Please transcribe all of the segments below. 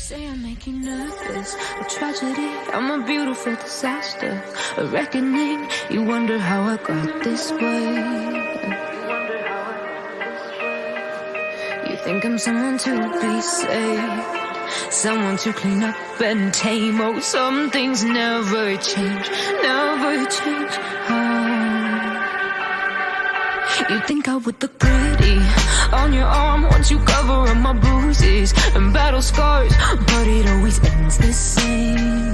say I make you nervous, a tragedy, I'm a beautiful disaster, a reckoning, you wonder how I got this way. You think I'm someone to be saved, someone to clean up and tame. Oh, some things never change, never change. You think I would look pretty on your arm once you cover up my bruises and battle scars, but it always ends the same.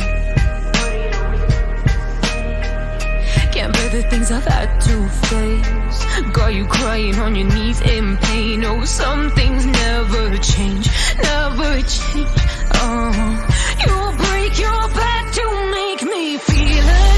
Can't bear the things I've had to face, got you crying on your knees in pain. Oh, some things never change, never change. You'll break your back to make me feel again.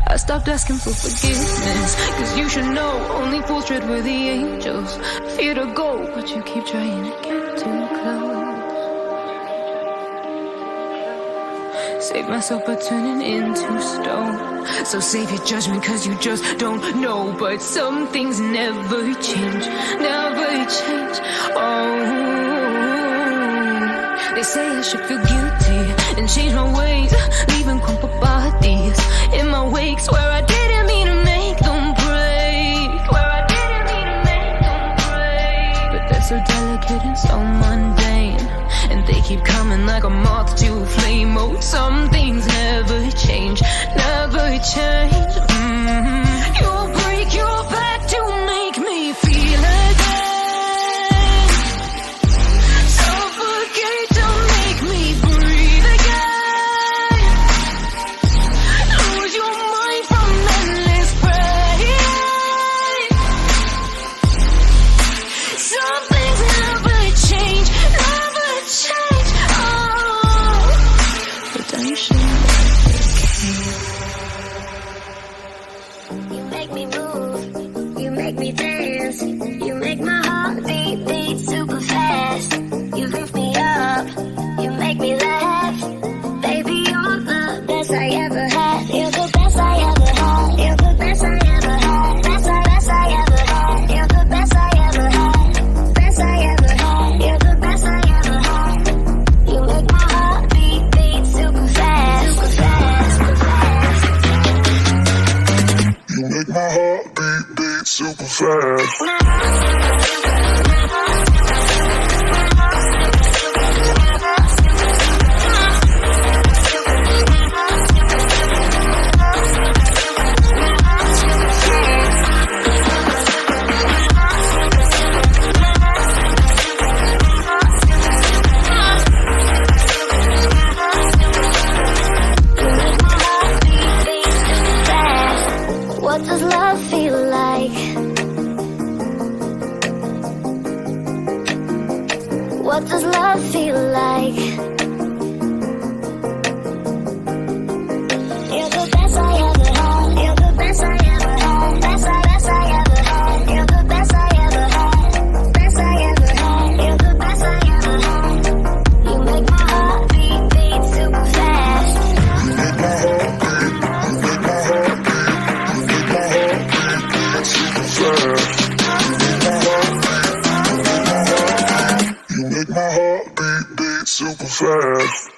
I stopped asking for forgiveness, cause you should know only fools tread where the angels fear to go, but you keep trying to get too close. Save myself by turning into stone, so save your judgment cause you just don't know. But some things never change, never change. They say I should feel guilty and change my ways, leaving crumpled bodies in my wake. Swear I didn't mean to make them break, swear I didn't mean to make them break. But they're so delicate and so mundane, and they keep coming like a moth to a flame. Oh, some things never change, never change. You'll break your back to make me feel again. What does love feel like? You're the best I ever had. You're the best I ever had. Best I ever had. You're the best I ever had. Best I ever had. You're the best I ever had. You make my heart beat super fast. You make my heart beat super fast. My heart beat super fast.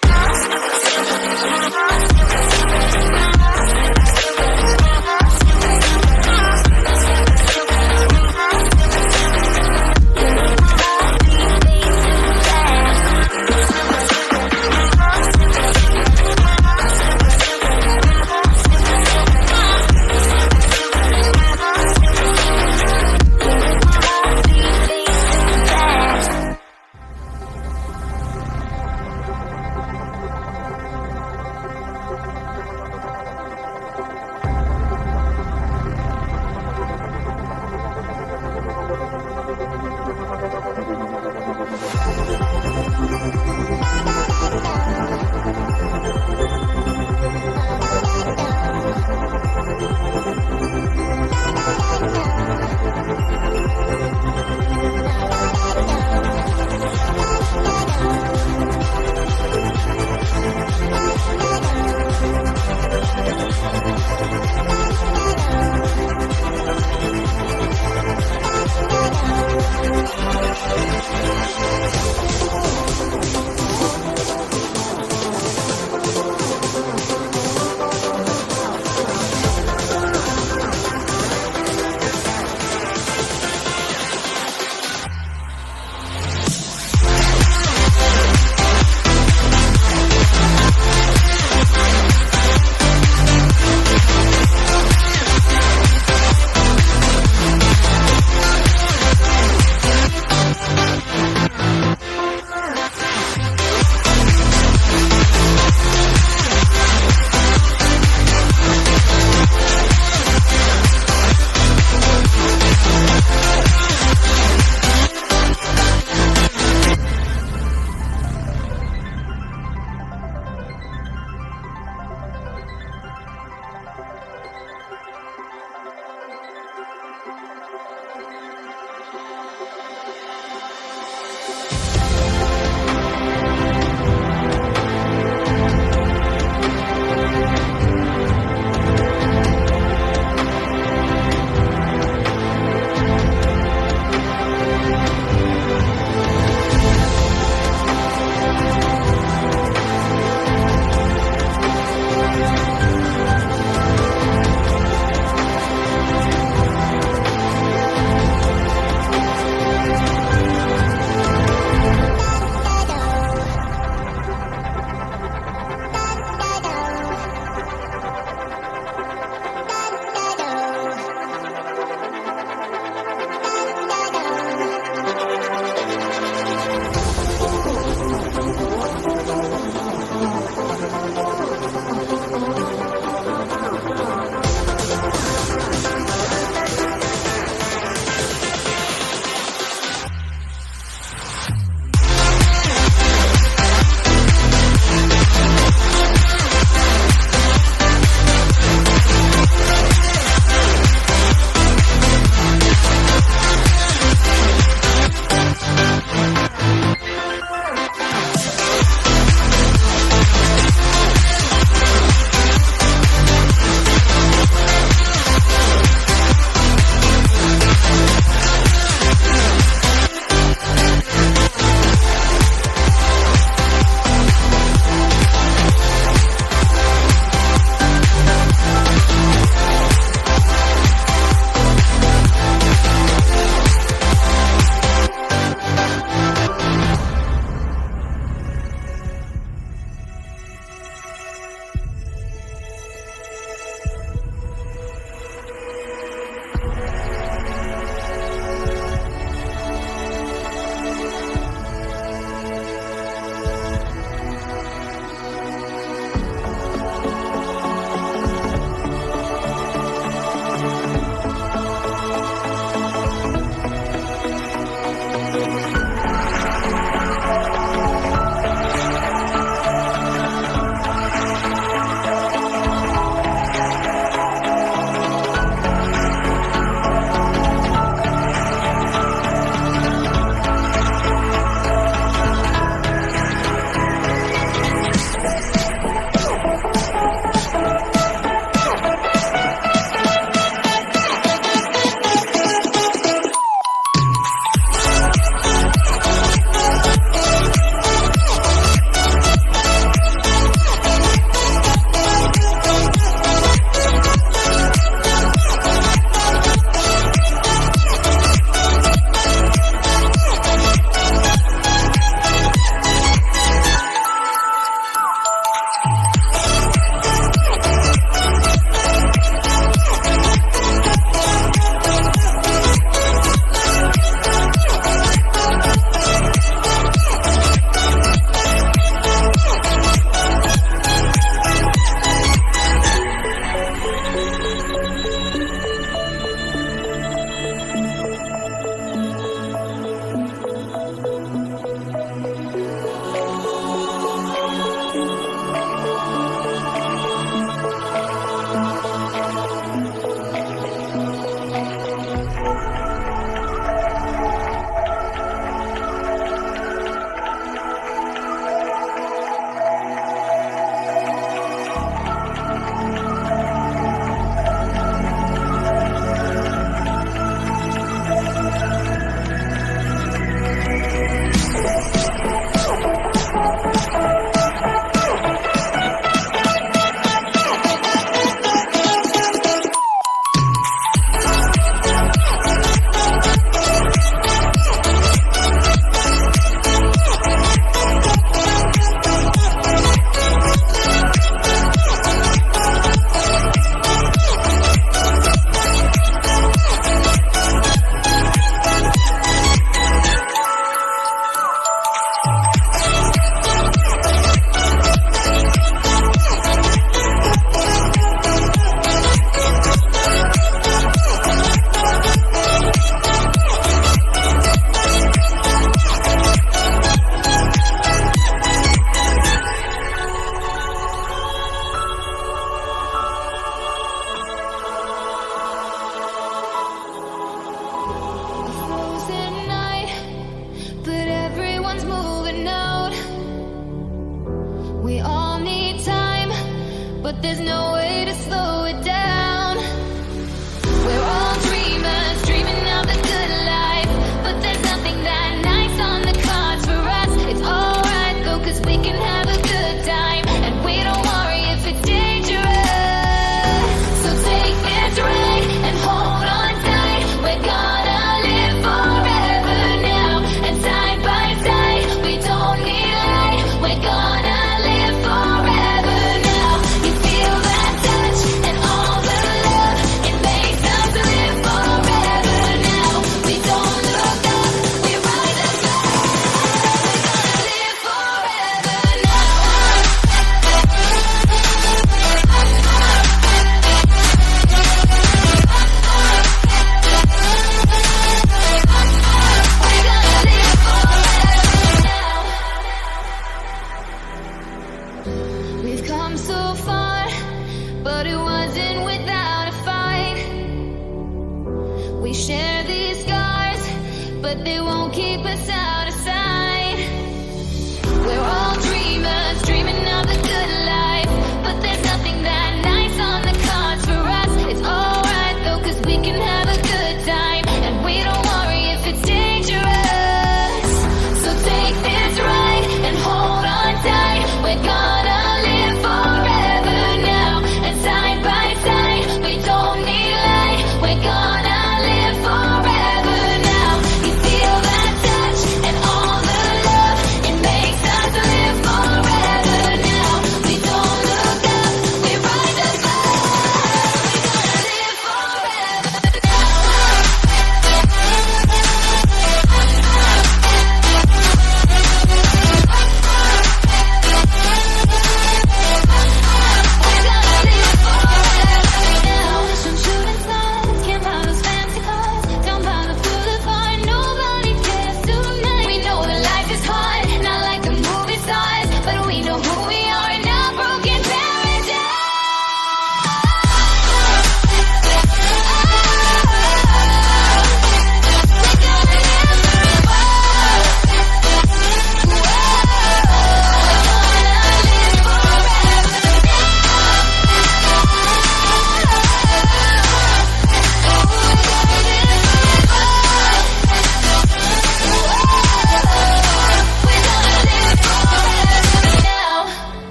there's no way to slow it down. We're all dreamers, dreaming of the good life, but there's nothing that nice on the cards for us. It's alright though, 'cause we can have a good time, and we don't worry if it's dangerous. So take this ride and hold on tight. We're gonna live forever now, and side by side, we don't need light. We're gonna live forever now. You feel that touch and all the love, it makes us live forever now. We don't look up, we rise above. We're gonna live We've come so far, but it wasn't without a fight. We share these scars, but they won't keep us out of sight. We're all dreamers, dreaming of the good life, but there's nothing that nice on the cards for us. It's alright though, 'cause we can have a good time, and we don't worry if it's dangerous. So take this ride and hold on tight. We're gonna live forever now, and side by side, we don't need light. We're gonna live forever now. You feel that touch and all the love, it makes us live forever now. We don't look up, we rise above. We're gonna live forever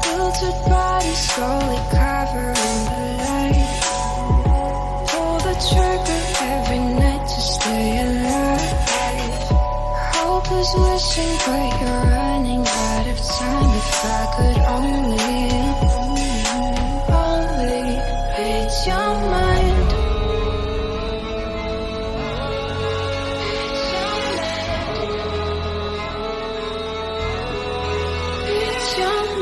Filtered bodies slowly covering the light. Pull the trigger every night to stay alive. Hope is wishing, but you're running out of time. If I could only read your mind. Read your mind.